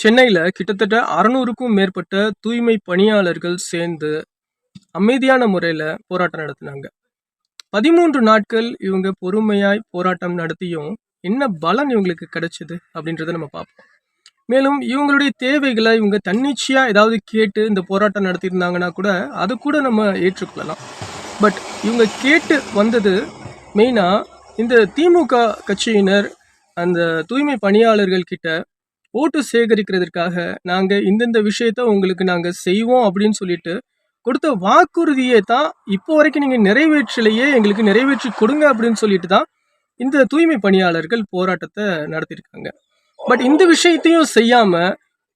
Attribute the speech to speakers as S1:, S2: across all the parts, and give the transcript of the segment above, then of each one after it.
S1: சென்னையில் கிட்டத்தட்ட 600க்கும் மேற்பட்ட தூய்மை பணியாளர்கள் சேர்ந்து அமைதியான முறையில் போராட்டம் நடத்தினாங்க. 13 நாட்கள் இவங்க பொறுமையாய் போராட்டம் நடத்தியும் என்ன பலன் இவங்களுக்கு கிடைச்சது அப்படின்றத நம்ம பார்ப்போம். மேலும் இவங்களுடைய தேவைகளை இவங்க தன்னிச்சையாக ஏதாவது கேட்டு இந்த போராட்டம் நடத்தியிருந்தாங்கன்னா கூட அது கூட நம்ம ஏற்றுக்கொள்ளலாம். பட் இவங்க கேட்டு வந்தது மெயினாக இந்த திமுக கட்சியினர் அந்த தூய்மை பணியாளர்கள் கிட்ட ஓட்டு சேகரிக்கிறதுக்காக நாங்கள் இந்தந்த விஷயத்த உங்களுக்கு நாங்கள் செய்வோம் அப்படின்னு சொல்லிட்டு கொடுத்த வாக்குறுதியை தான் இப்போ வரைக்கும் நீங்கள் நிறைவேற்றலையே, எங்களுக்கு நிறைவேற்றி கொடுங்க அப்படின்னு சொல்லிட்டு தான் இந்த தூய்மை பணியாளர்கள் போராட்டத்தை நடத்தியிருக்காங்க. பட் இந்த விஷயத்தையும் செய்யாமல்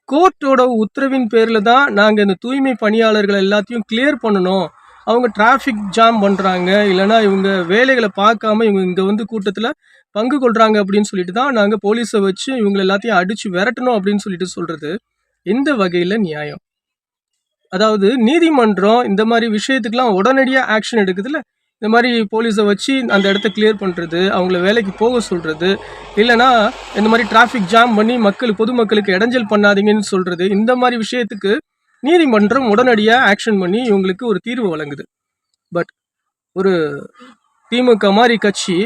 S1: கோர்ட்டோட உத்தரவின் பேரில் தான் நாங்கள் இந்த தூய்மை பணியாளர்கள் எல்லாத்தையும் கிளியர் பண்ணணும், அவங்க டிராஃபிக் ஜாம் பண்ணுறாங்க, இல்லைனா இவங்க வேலைகளை பார்க்காம இவங்க இங்கே வந்து கூட்டத்தில் பங்கு கொள்கிறாங்க அப்படின்னு சொல்லிட்டு தான் நாங்கள் போலீஸை வச்சு இவங்க எல்லாத்தையும் அடித்து விரட்டணும் அப்படின்னு சொல்லிட்டு சொல்கிறது எந்த வகையில் நியாயம்? அதாவது நீதிமன்றம் இந்த மாதிரி விஷயத்துக்கெலாம் உடனடியாக ஆக்ஷன் எடுக்குதுல்ல, இந்த மாதிரி போலீஸை வச்சு அந்த இடத்த கிளியர் பண்ணுறது, அவங்கள வேலைக்கு போக சொல்கிறது, இல்லைனா இந்த மாதிரி டிராஃபிக் ஜாம் பண்ணி பொதுமக்களுக்கு இடைஞ்சல் பண்ணாதீங்கன்னு சொல்கிறது, இந்த மாதிரி விஷயத்துக்கு நீதிமன்றம் உடனடியாக ஆக்ஷன் பண்ணி இவங்களுக்கு ஒரு தீர்வு வழங்குது. பட் ஒரு திமுக மாதிரி கட்சி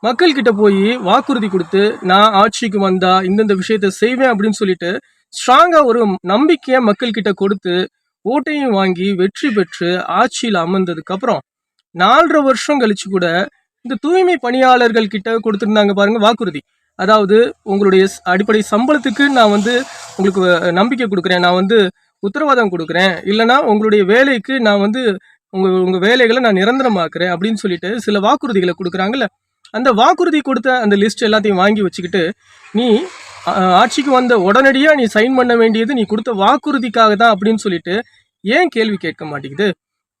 S1: மக்கள்கிட்ட போய் வாக்குறுதி கொடுத்து நான் ஆட்சிக்கு வந்தா இந்தந்த விஷயத்த செய்வேன் அப்படின்னு சொல்லிட்டு ஸ்ட்ராங்காக ஒரு நம்பிக்கையை மக்கள்கிட்ட கொடுத்து ஓட்டையும் வாங்கி வெற்றி பெற்று ஆட்சியில் அமர்ந்ததுக்கப்புறம் 4.5 வருஷம் கழிச்சு கூட இந்த தூய்மை பணியாளர்கள் கிட்ட கொடுத்துருந்தாங்க பாருங்க வாக்குறுதி. அதாவது உங்களுடைய அடிப்படை சம்பளத்துக்கு நான் வந்து உங்களுக்கு நம்பிக்கை கொடுக்குறேன், நான் வந்து உத்தரவாதம் கொடுக்குறேன், இல்லைனா உங்களுடைய வேலைக்கு நான் வந்து உங்கள் வேலைகளை நான் நிரந்தரமாக்குறேன் அப்படின்னு சொல்லிட்டு சில வாக்குறுதிகளை கொடுக்குறாங்கல்ல, அந்த வாக்குறுதி கொடுத்த அந்த லிஸ்ட் எல்லாத்தையும் வாங்கி வச்சுக்கிட்டு நீ ஆட்சிக்கு வந்த உடனடியாக நீ சைன் பண்ண வேண்டியது நீ கொடுத்த வாக்குறுதிக்காக தான் அப்படின்னு சொல்லிட்டு ஏன் கேள்வி கேட்க மாட்டேங்குது?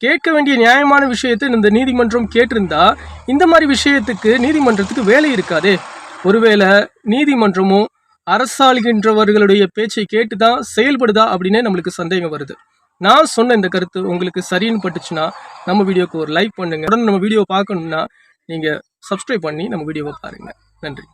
S1: கேட்க வேண்டிய நியாயமான விஷயத்தை இந்த நீதிமன்றம் கேட்டிருந்தா இந்த மாதிரி விஷயத்துக்கு நீதிமன்றத்துக்கு வேலை இருக்காதே. ஒருவேளை நீதிமன்றமும் அரசாளுகின்றவர்களுடைய பேச்சை கேட்டு தான் செயல்படுதா அப்படின்னே நம்மளுக்கு சந்தேகம் வருது. நான் சொன்ன இந்த கருத்து உங்களுக்கு சரின்னு பட்டுச்சுன்னா நம்ம வீடியோக்கு ஒரு லைக் பண்ணுங்கள். உடனே நம்ம வீடியோ பார்க்கணுன்னா நீங்கள் சப்ஸ்கிரைப் பண்ணி நம்ம வீடியோவை பாருங்கள். நன்றி.